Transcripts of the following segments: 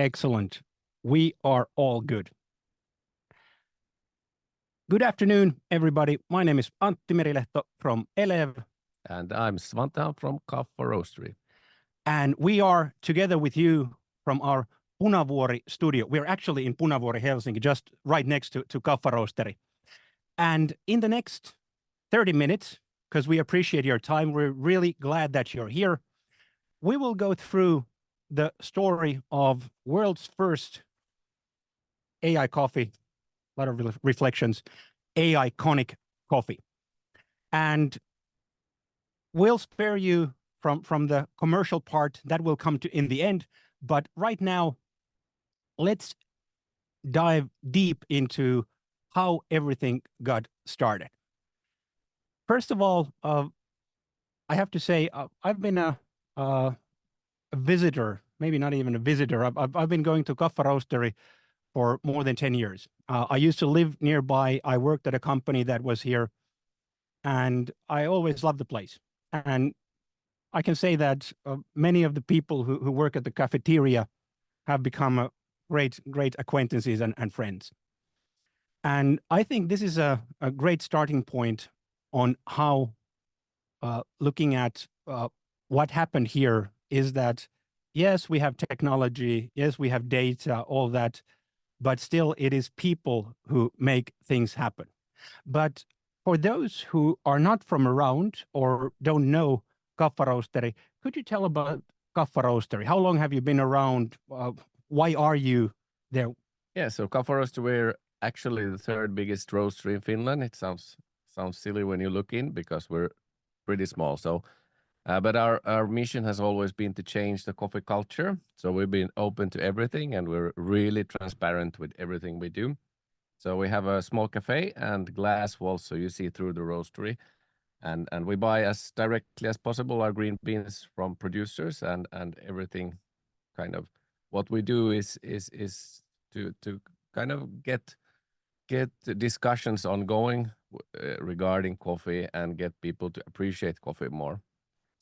Excellent. We are all good. Good afternoon, everybody. My name is Antti Merilehto from Elev. And I'm Svante from Kaffa Roastery. And we are together with you from our Punavuori studio. We're actually in Punavuori, Helsinki, just right next to Kaffa Roastery. And in the next 30 minutes, because we appreciate your time, we're really glad that you're here. We will go through the story of world's first AI coffee, a lot of reflections, AI-conic coffee. And we'll spare you from the commercial part that will come to in the end. But right now, let's dive deep into how everything got started. First of all, I have to say, I've been a visitor, maybe not even a visitor. I've been going to Kaffa Roastery for more than 10 years. I used to live nearby. I worked at a company that was here, and I always loved the place. And I can say that many of the people who work at the cafeteria have become great acquaintances and friends. And I think this is a great starting point on how looking at what happened here is that, yes, we have technology, yes, we have data, all that, but still it is people who make things happen. But for those who are not from around or don't know Kaffa Roastery, could you tell about Kaffa Roastery? How long have you been around? Why are you there? Yeah, so Kaffa Roastery, we're actually the third biggest roastery in Finland. It sounds silly when you look in because we're pretty small. So, but our mission has always been to change the coffee culture. So we've been open to everything, and we're really transparent with everything we do. So we have a small cafe and glass walls, so you see through the roastery, and we buy as directly as possible our green beans from producers, and everything. Kind of what we do is to kind of get discussions ongoing regarding coffee and get people to appreciate coffee more.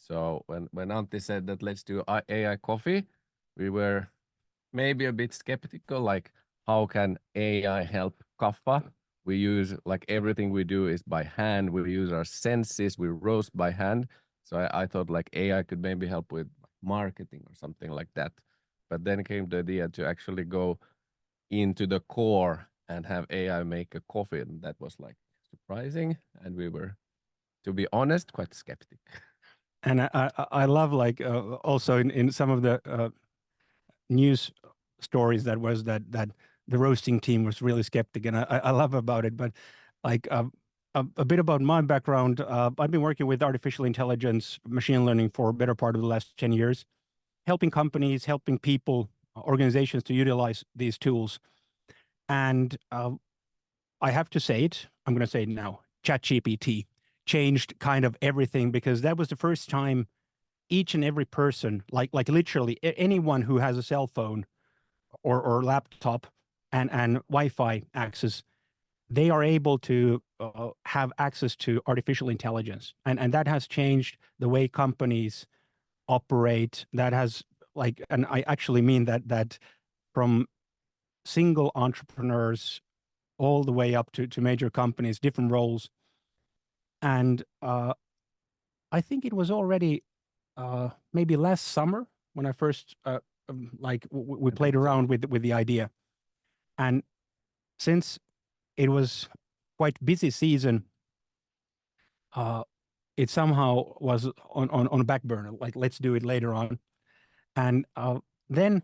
So when Antti said that let's do AI coffee, we were maybe a bit skeptical, like how can AI help Kaffa? We use like everything we do is by hand. We use our senses. We roast by hand. So I thought like AI could maybe help with marketing or something like that. But then came the idea to actually go into the core and have AI make a coffee, and that was like surprising. And we were, to be honest, quite skeptic. And I love like also in some of the news stories that the roasting team was really skeptic, and I love about it. But like a bit about my background, I've been working with artificial intelligence, machine learning for a better part of the last 10 years, helping companies, helping people, organizations to utilize these tools. And I have to say it, I'm going to say it now, ChatGPT changed kind of everything, because that was the first time each and every person, like literally anyone who has a cell phone or laptop and Wi-Fi access, they are able to have access to artificial intelligence. And that has changed the way companies operate. That has and I actually mean that from single entrepreneurs all the way up to major companies, different roles. And I think it was already maybe last summer when I first we played around with the idea. And since it was quite busy season, it somehow was on a back burner, like let's do it later on. And then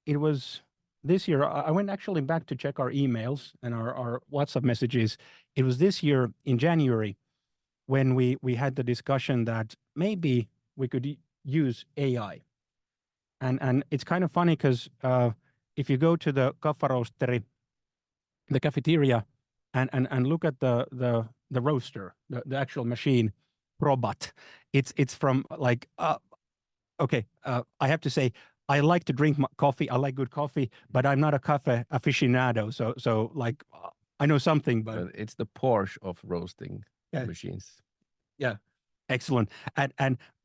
it was this year, I went actually back to check our emails and our WhatsApp messages. It was this year in January when we had the discussion that maybe we could use AI. And it's kind of funny because if you go to the Kaffa Roastery, the cafeteria, and look at the roaster, the actual machine, robot, it's from like okay, I have to say, I like to drink coffee. I like good coffee, but I'm not a cafe aficionado. So like, I know something, but it's the Porsche of roasting machines. Yeah, excellent.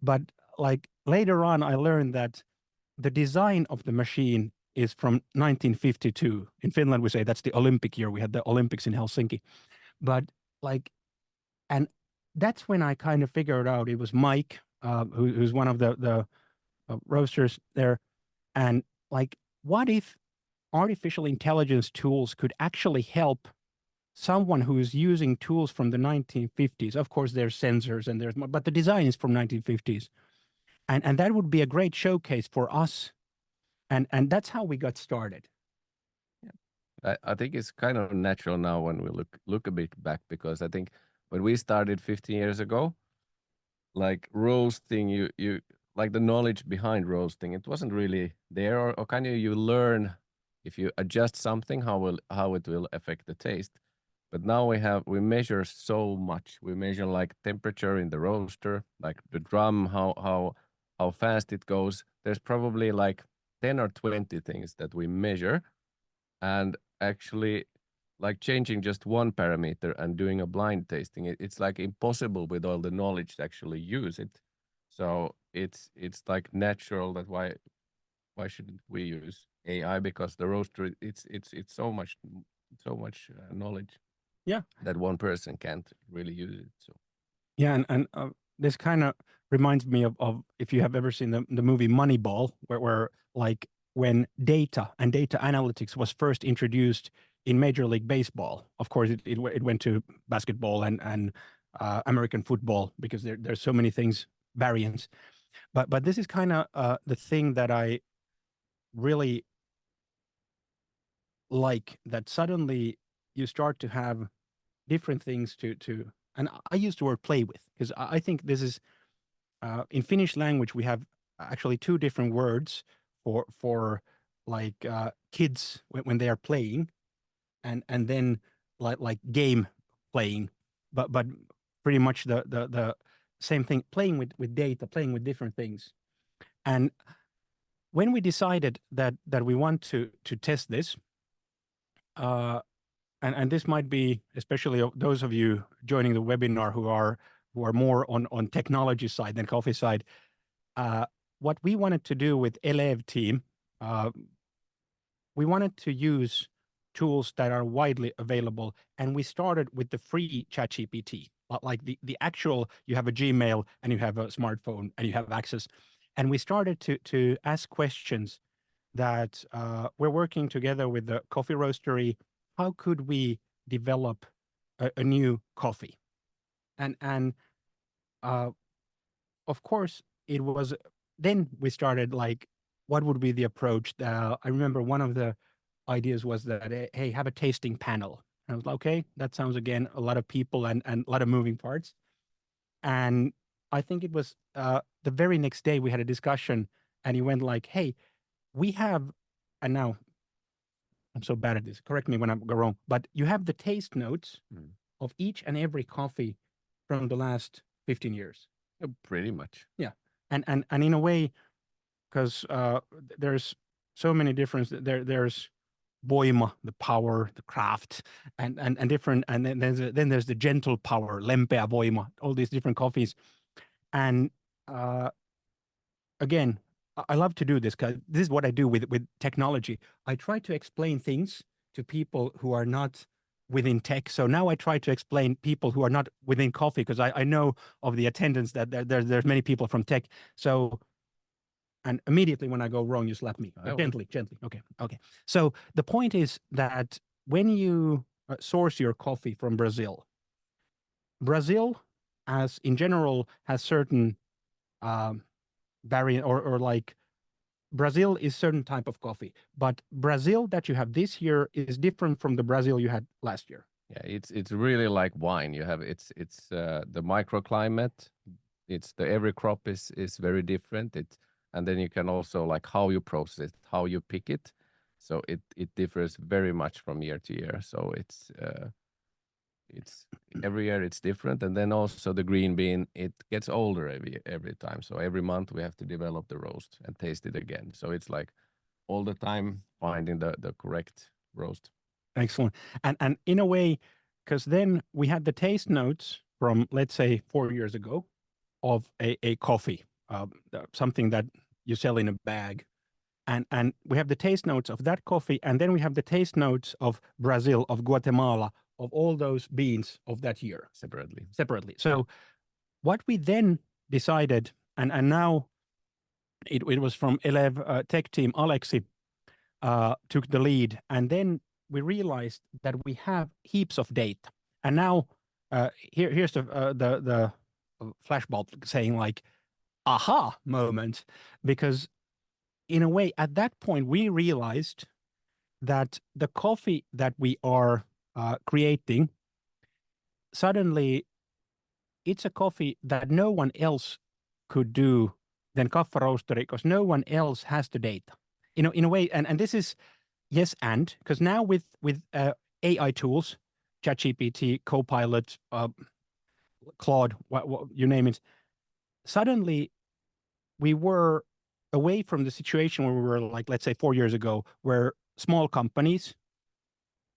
But like later on, I learned that the design of the machine is from 1952. In Finland, we say that's the Olympic year. We had the Olympics in Helsinki. But like, and that's when I kind of figured out it was Mike, who's one of the roasters there. And like, what if artificial intelligence tools could actually help someone who is using tools from the 1950s? Of course, there's sensors and there's more, but the design is from 1950s. And that would be a great showcase for us. And that's how we got started. I think it's kind of natural now when we look a bit back, because I think when we started 15 years ago, like roasting, you like the knowledge behind roasting, it wasn't really there, or kind of you learn if you adjust something how it will affect the taste. But now we measure so much. We measure like temperature in the roaster, like the drum, how fast it goes. There's probably like 10 or 20 things that we measure, and actually like changing just one parameter and doing a blind tasting, it's like impossible with all the knowledge to actually use it. So it's like natural that why shouldn't we use AI, because the roaster, it's so much knowledge, Yeah, that one person can't really use it. So yeah, and this kind of reminds me of if you have ever seen the movie Moneyball, where like when data and data analytics was first introduced in Major League Baseball. Of course, it went to basketball and American football because there's so many things variants. But this is kind of the thing that I really like, that suddenly you start to have different things to and I use the word play with, because I think this is in Finnish language we have actually two different words for like kids when they are playing, and then like game playing, but pretty much the same thing, playing with data, playing with different things. And when we decided that we want to test this, uh, and this might be especially those of you joining the webinar who are more on technology side than coffee side. What we wanted to do with Elev team, uh, we wanted to use tools that are widely available, and we started with the free ChatGPT, like the actual. You have a Gmail and you have a smartphone and you have access, and we started to ask questions that we're working together with the Coffee Roastery. How could we develop a new coffee? And of course, it was. Then we started like, what would be the approach? I remember one of the ideas was that, hey, have a tasting panel. And I was like, okay, that sounds again a lot of people and a lot of moving parts. And I think it was the very next day we had a discussion, and he went like, hey, we have, and now I'm so bad at this. Correct me when I go wrong. But you have the taste notes of each and every coffee from the last 15 years. pretty much. Yeah, and in a way, because there's so many different. There's voima, the power, the craft, and different. And then there's the gentle power, lempeä voima. All these different coffees, and again, I love to do this because this is what I do with technology. I try to explain things to people who are not within tech. So now I try to explain people who are not within coffee, because I know of the attendance that there's many people from tech. So, and immediately when I go wrong, you slap me. Gently. Okay. So the point is that when you source your coffee from Brazil, as in general, has certain variant, or like Brazil is certain type of coffee, but Brazil that you have this year is different from the Brazil you had last year. Yeah, it's really like wine. You have it's the microclimate. It's the every crop is very different. And then you can also like how you process it, how you pick it. So it differs very much from year to year. So it's every year it's different. And then also the green bean, it gets older every time. So every month we have to develop the roast and taste it again. So it's like all the time finding the correct roast. Excellent. And in a way, because then we had the taste notes from, let's say, 4 years ago of a coffee, something that you sell in a bag. and we have the taste notes of that coffee, and then we have the taste notes of Brazil, of Guatemala, of all those beans of that year separately. So what we then decided, and now it was from Elev tech team, Aleksi took the lead, and then we realized that we have heaps of data, and now here's the flashbulb saying like aha moment, because in a way at that point we realized that the coffee that we are creating, suddenly it's a coffee that no one else could do than Kaffa Roastery, because no one else has the data. In a way, and this is yes, and because now with AI tools, ChatGPT, Copilot, Claude, what you name it, suddenly we were away from the situation where we were like, let's say 4 years ago, where small companies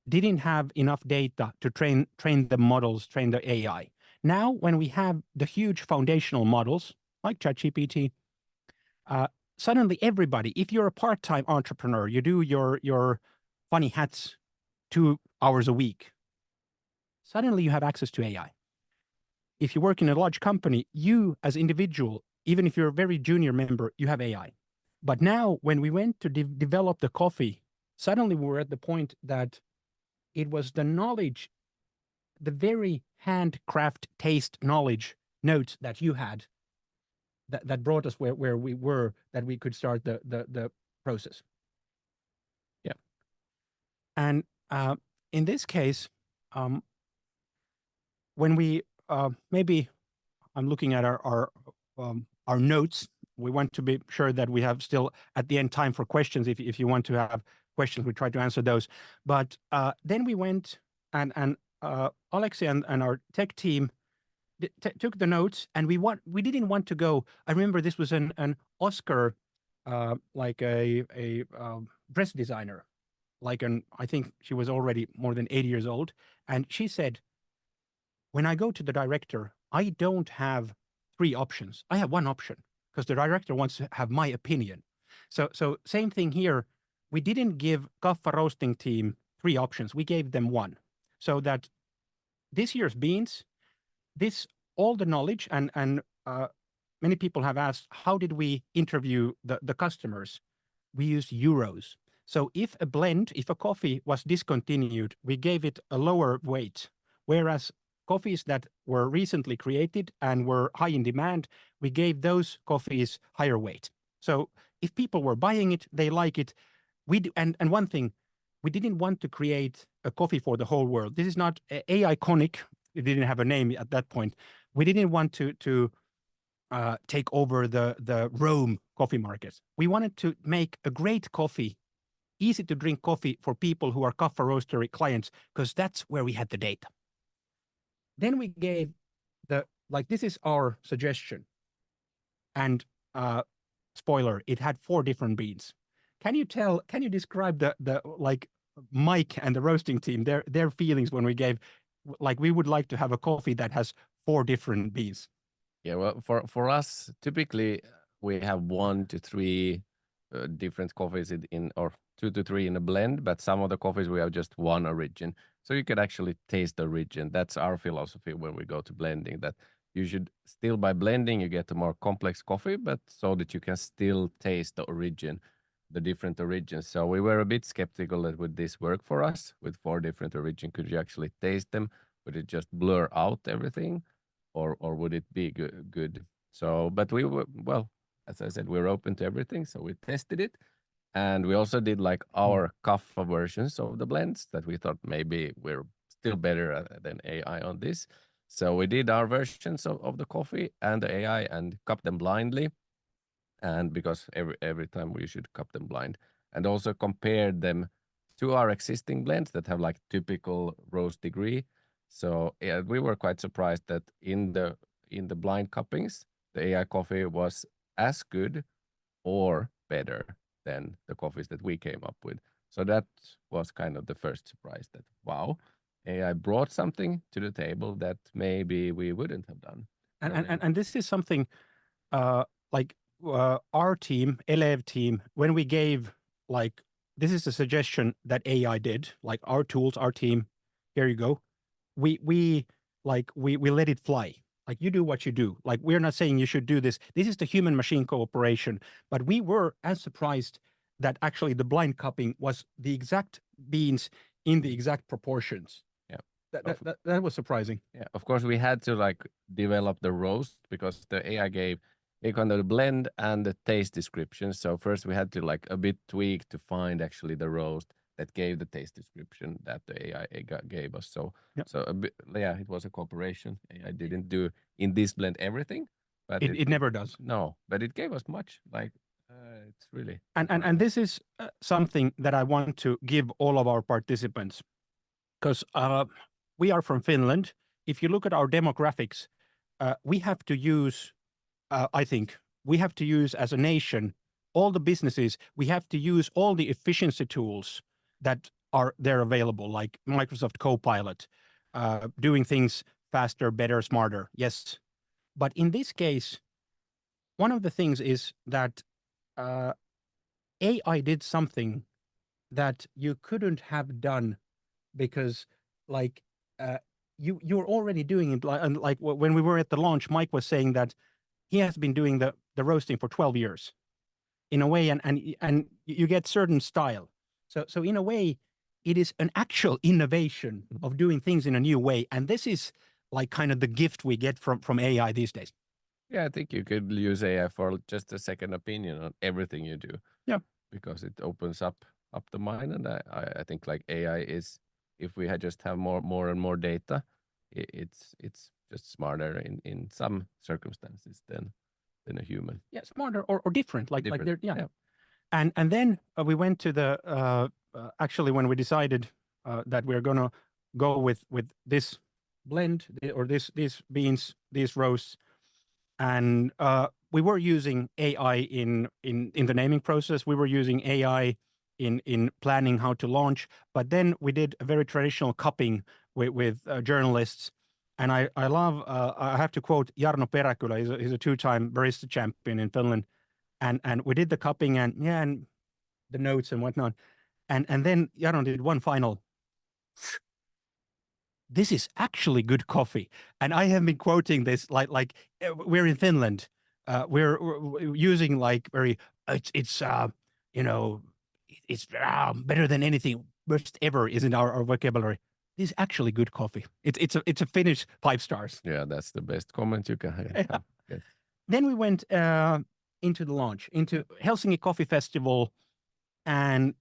didn't have enough data to train the models, train the AI. Now, when we have the huge foundational models like ChatGPT, suddenly everybody, if you're a part-time entrepreneur, you do your funny hats 2 hours a week, suddenly you have access to AI. If you work in a large company, you as individual, even if you're a very junior member, you have AI. But now when we went to develop the coffee, suddenly we were at the point that it was the knowledge, the very handcraft taste knowledge notes that you had that brought us where we were, that we could start the process. Yeah. And in this case, when we maybe I'm looking at our notes. We want to be sure that we have still at the end time for questions. If you want to have questions, we try to answer those. But then we went and Alexi and our tech team took the notes, and we didn't want to go. I remember this was an Oscar, like a dress designer, I think she was already more than 80 years old, and she said, when I go to the director, I don't have 3 options. I have 1 option, because the director wants to have my opinion. So same thing here. We didn't give Kaffa roasting team 3 options. We gave them 1, so that this year's beans, all the knowledge, and many people have asked, how did we interview the customers? We used euros. So if a coffee was discontinued, we gave it a lower weight, whereas coffees that were recently created and were high in demand, we gave those coffees higher weight. So if people were buying it, they like it. And one thing, we didn't want to create a coffee for the whole world. This is not AI-conic. It didn't have a name at that point. We didn't want to take over the Rome coffee market. We wanted to make a great coffee, easy to drink coffee for people who are Kaffa Roastery clients, because that's where we had the data. Then we gave this is our suggestion. And spoiler, it had 4 different beans. Can you describe the Mike and the roasting team, their feelings when we gave, we would like to have a coffee that has 4 different beans? Yeah, well, for us, typically we have 1 to 3 different coffees or 2 to 3 in a blend, but some of the coffees we have just 1 origin. So you could actually taste the origin. That's our philosophy when we go to blending, that you should still, by blending, you get a more complex coffee, but so that you can still taste the origin, the different origins. So we were a bit skeptical that would this work for us with 4 different origins. Could you actually taste them? Would it just blur out everything? Or would it be good? So, but we were, well, as I said, we're open to everything. So we tested it. And we also did like our Kaffa versions of the blends that we thought maybe we're still better than AI on this. So we did our versions of the coffee and the AI and cupped them blindly. And because every time we should cup them blind, and also compared them to our existing blends that have like typical roast degree. So yeah, we were quite surprised that in the blind cuppings, the AI coffee was as good or better than the coffees that we came up with. So that was kind of the first surprise, that wow, AI brought something to the table that maybe we wouldn't have done. And this is something like our team, Elev team, when we gave like, this is a suggestion that AI did, like our tools, our team, here you go. We we let it fly. Like you do what you do. Like we're not saying you should do this. This is the human machine cooperation. But we were as surprised that actually the blind cupping was the exact beans in the exact proportions. Yeah. That was surprising. Yeah, of course we had to like develop the roast because the AI gave a kind of the blend and the taste description. So first we had to like a bit tweak to find actually the roast that gave the taste description that the AI gave us. So Yeah. so a bit, yeah, it was a cooperation. AI didn't do in this blend everything, but It never does. No, but it gave us much. Like it's really and this is something that I want to give all of our participants, because we are from Finland. If you look at our demographics, we have to use, I think, we have to use as a nation, all the businesses, we have to use all the efficiency tools that are there available, like Microsoft Copilot, doing things faster, better, smarter. Yes. But in this case, one of the things is that AI did something that you couldn't have done because like you're already doing it like, and like when we were at the launch, Mike was saying that he has been doing the roasting for 12 years in a way, and you get certain style. So in a way, it is an actual innovation of doing things in a new way, and this is like kind of the gift we get from AI these days. Yeah, I think you could use AI for just a second opinion on everything you do. Yeah. Because it opens up the mind, and I think like AI is, if we had just have more and more data, it's just smarter in some circumstances than a human. Yeah, smarter or different, like Different. they're yeah. And then we went to the actually when we decided that we're gonna go with this blend or these beans, these roasts, and we were using AI in the naming process. We were using AI in planning how to launch, but then we did a very traditional cupping with journalists. And I love I have to quote Jarno Peräkylä. He's a two-time barista champion in Finland, and we did the cupping and the notes and whatnot, and then Jarno did one final. This is actually good coffee, and I have been quoting this like we're in Finland, we're using like very it's you know it's better than anything worst ever is in our vocabulary. This is actually good coffee. It's a Finnish 5 stars. Yeah, that's the best comment you can have. Yeah. Then we went into the launch, into Helsinki Coffee Festival, and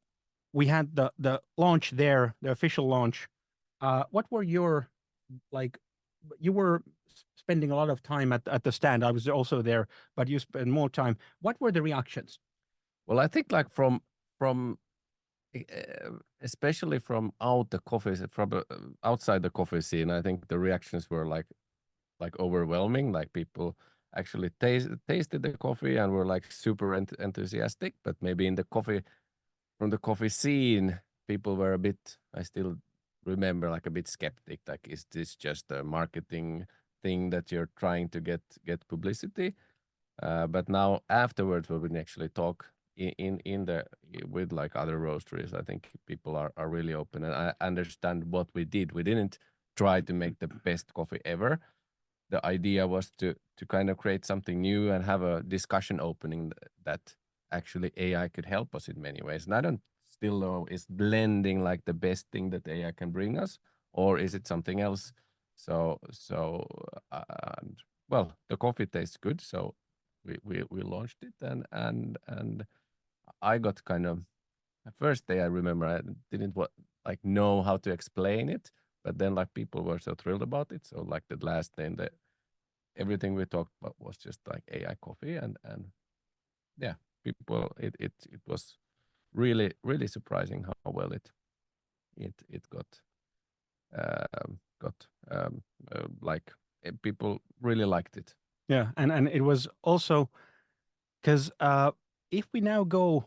we had the launch there, the official launch. What were your like? You were spending a lot of time at the stand. I was also there, but you spent more time. What were the reactions? Well, I think like from especially from outside the coffee scene, I think the reactions were like overwhelming. Like people actually tasted the coffee and were like super enthusiastic. But maybe in the coffee from the coffee scene, people were a bit. I still remember like a bit skeptic. Like, is this just a marketing thing that you're trying to get publicity? But now afterwards, when we actually talk in the with like other roasteries, I think people are really open and I understand what we did. We didn't try to make the best coffee ever. The idea was to kind of create something new and have a discussion opening that actually AI could help us in many ways. And I don't still know, is blending like the best thing that AI can bring us, or is it something else? Well, the coffee tastes good, so we launched it and I got kind of the first day I remember I didn't like know how to explain it, but then like people were so thrilled about it. So like the last day, everything we talked about was just like AI coffee and yeah, people it was really surprising how well it got like people really liked it. Yeah, and it was also because if we now go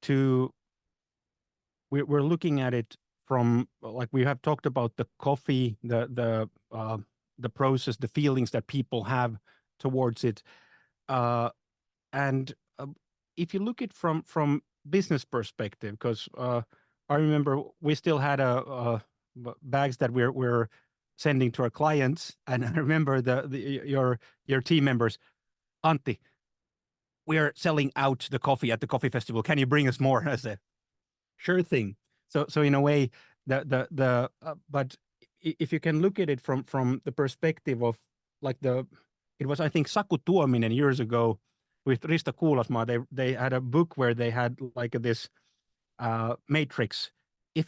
to we're looking at it from like we have talked about the coffee, the process, the feelings that people have towards it, and if you look at from business perspective, because I remember we still had bags that we're sending to our clients, and I remember your team members, Antti, we are selling out the coffee at the coffee festival. Can you bring us more? I said, sure thing. So in a way, but if you can look at it from the perspective of like it was, I think, Saku Tuominen years ago with Rista Kuulasmaa. They had a book where they had like this matrix. If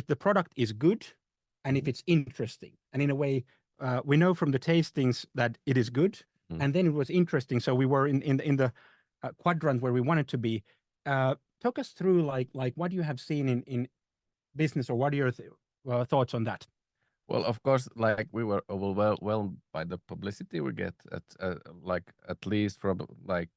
the product is good and if it's interesting, and in a way, we know from the tastings that it is good, and then it was interesting. So we were in the quadrant where we wanted to be. Talk us through like what you have seen in business, or what are your thoughts on that? Well, of course, like we were overwhelmed by the publicity we get at least from like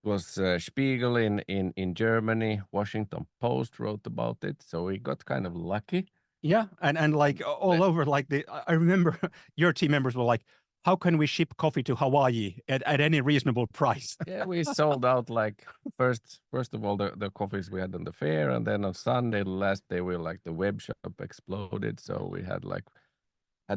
it was Spiegel in Germany, Washington Post wrote about it, so we got kind of lucky. Yeah, and like all over, like I remember your team members were like, how can we ship coffee to Hawaii at any reasonable price? Yeah, we sold out like first of all the coffees we had on the fair, and then on Sunday, the last day, we like the web shop exploded, so we had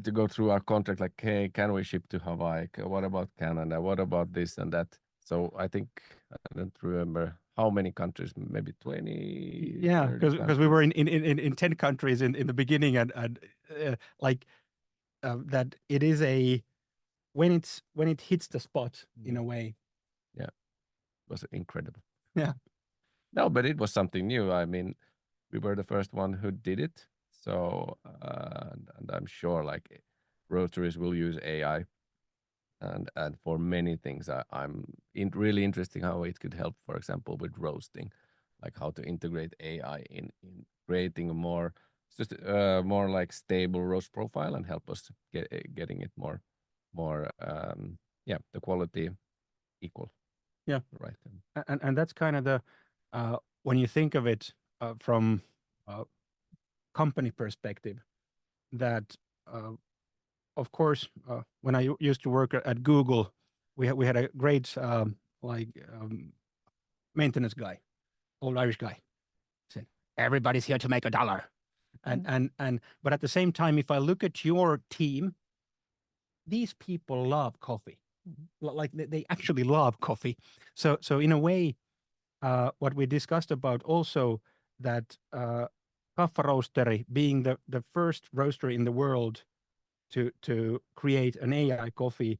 to go through our contract like, hey, can we ship to Hawaii? What about Canada? What about this and that? So I think I don't remember how many countries, maybe 20. Yeah, because we were in 10 countries in the beginning, and like that it is when it hits the spot in a way. Yeah, it was incredible. Yeah. No, but it was something new. I mean, we were the first one who did it. So, and I'm sure like roasteries will use AI and for many things. I'm really interesting how it could help, for example, with roasting, like how to integrate AI in creating a more more like stable roast profile and help us getting it more the quality equal. Yeah, right. And that's kind of the when you think of it from company perspective, that of course when I used to work at Google, we had a great maintenance guy, old Irish guy, said everybody's here to make $1, and but at the same time, if I look at your team, these people love coffee, like they actually love coffee. So in a way, what we discussed about also that Kaffa Roastery being the first roastery in the world to create an AI coffee,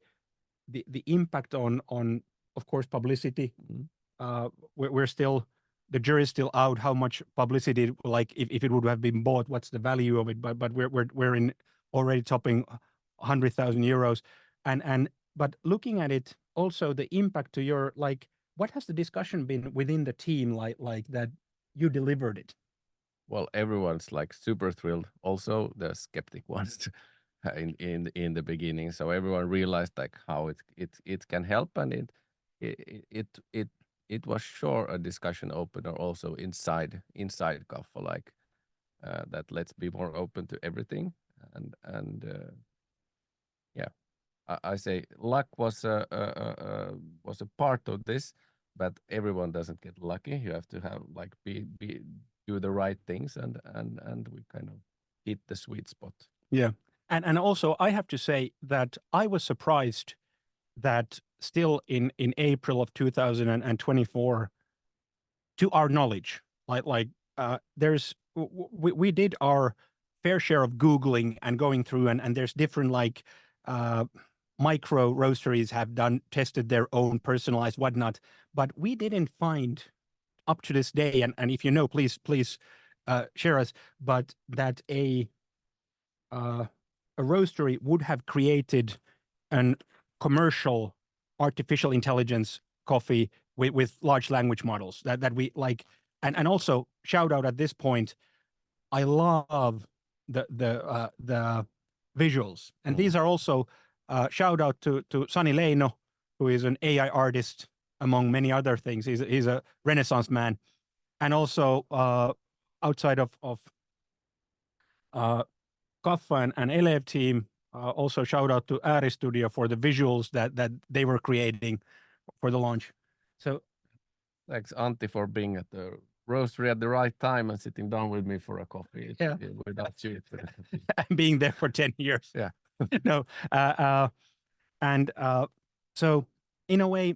the impact on of course publicity. We're still, the jury's still out how much publicity, like if it would have been bought, what's the value of it? But we're in already topping 100,000 euros, and but looking at it also the impact to your, like, what has the discussion been within the team like that you delivered it? Well, everyone's like super thrilled. Also, the skeptic ones in the beginning. So everyone realized like how it can help, and it was sure a discussion opener also inside Kaffa, like that. Let's be more open to everything, and yeah, I say luck was a part of this, but everyone doesn't get lucky. You have to have like be do the right things, and we kind of hit the sweet spot. Yeah, and also I have to say that I was surprised that still in April of 2024, to our knowledge, there's we did our fair share of Googling and going through, and there's different like micro roasteries have tested their own personalized whatnot, but we didn't find up to this day, and if you know, please share us, but that a roastery would have created an commercial artificial intelligence coffee with large language models that we like, and also shout out at this point, I love the visuals, and these are also shout out to Sani Leino, who is an AI artist among many other things. He's a Renaissance man, and also outside of Kaffa and Elev team, also shout out to Ääri Studio for the visuals that they were creating for the launch. So thanks, Antti, for being at the roastery at the right time and sitting down with me for a coffee. Yeah. Without you, and being there for 10 years. Yeah. No. And so in a way,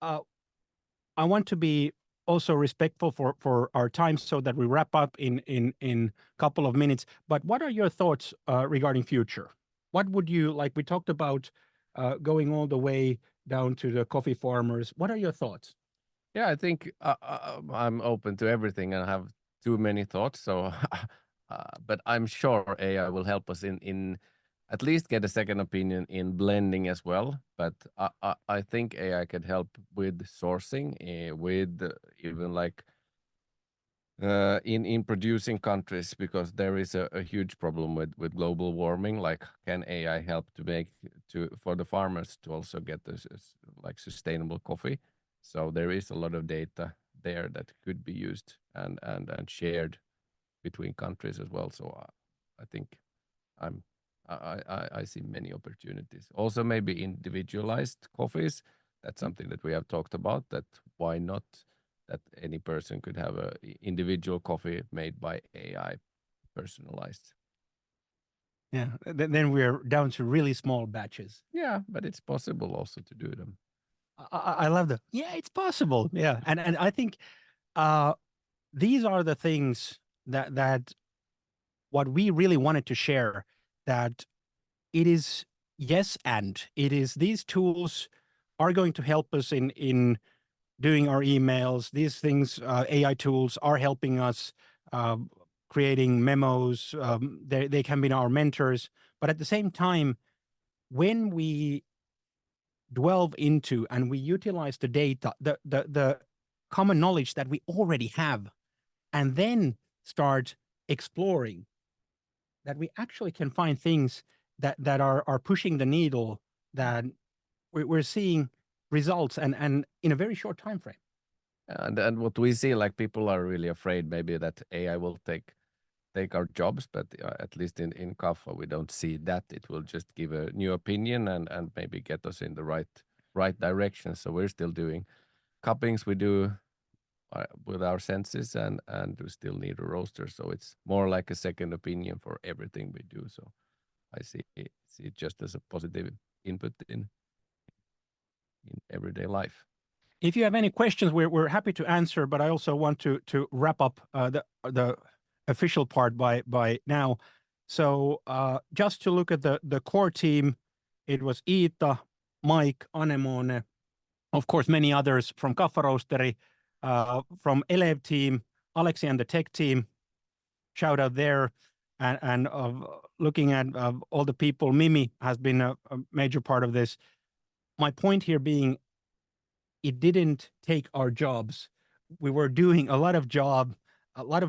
I want to be also respectful for our time so that we wrap up in a couple of minutes. But what are your thoughts regarding future? What would you like? We talked about going all the way down to the coffee farmers. What are your thoughts? Yeah, I think I'm open to everything and have too many thoughts. So, but I'm sure AI will help us in at least get a second opinion in blending as well. But I think AI could help with sourcing, with even like in producing countries, because there is a huge problem with global warming. Like, can AI help to make for the farmers to also get this like sustainable coffee? So there is a lot of data there that could be used and shared between countries as well. So I think I see many opportunities. Also, maybe individualized coffees. That's something that we have talked about. That why not that any person could have a individual coffee made by AI, personalized. Yeah. Then we're down to really small batches. Yeah, but it's possible also to do them. I love that. Yeah, it's possible. Yeah, and I think these are the things that what we really wanted to share. That it is yes, and it is these tools are going to help us in doing our emails. These things, AI tools, are helping us creating memos. They can be our mentors, but at the same time, when we delve into and we utilize the data, the common knowledge that we already have, and then start exploring, that we actually can find things that are pushing the needle, that we're seeing results and in a very short time frame. And what we see, like, people are really afraid maybe that AI will take our jobs, but at least in Kaffa, we don't see that. It will just give a new opinion and maybe get us in the right direction. So we're still doing cuppings. We do with our senses, and we still need a roaster. So it's more like a second opinion for everything we do. So I see it just as a positive input in everyday life. If you have any questions, we're happy to answer, but I also want to wrap up the official part by now. So just to look at the core team, it was Iita, Mike, Anemone, of course, many others from Kaffa Roastery, from Elev team, Alexi and the tech team, shout out there. And looking at all the people, Mimi has been a major part of this. My point here being, it didn't take our jobs. We were doing a lot of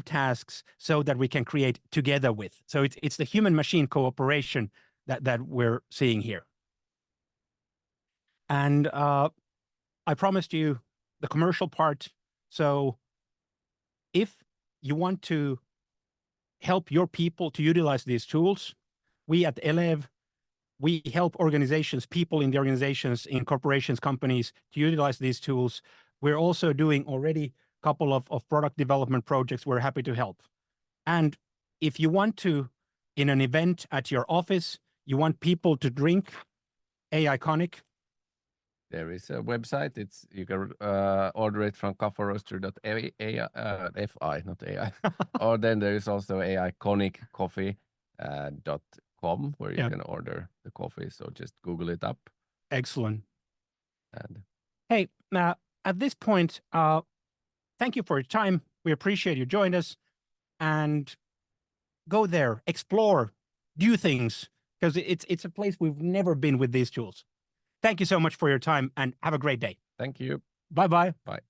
tasks so that we can create together with. So it's the human machine cooperation that we're seeing here. And I promised you the commercial part. So if you want to help your people to utilize these tools, we at Elev, we help organizations, people in the organizations, in corporations, companies, to utilize these tools. We're also doing already a couple of product development projects. We're happy to help. And if you want to, in an event at your office, you want people to drink AI-conic, there is a website. You can order it from kaffaroastery.fi, not AI. Or then there is also AI-conic coffee.com where you can order the coffee. So just Google it up. Excellent. And hey, at this point, thank you for your time. We appreciate you joining us, and go there, explore, do things, because it's a place we've never been with these tools. Thank you so much for your time, and have a great day. Thank you. Bye-bye. Bye.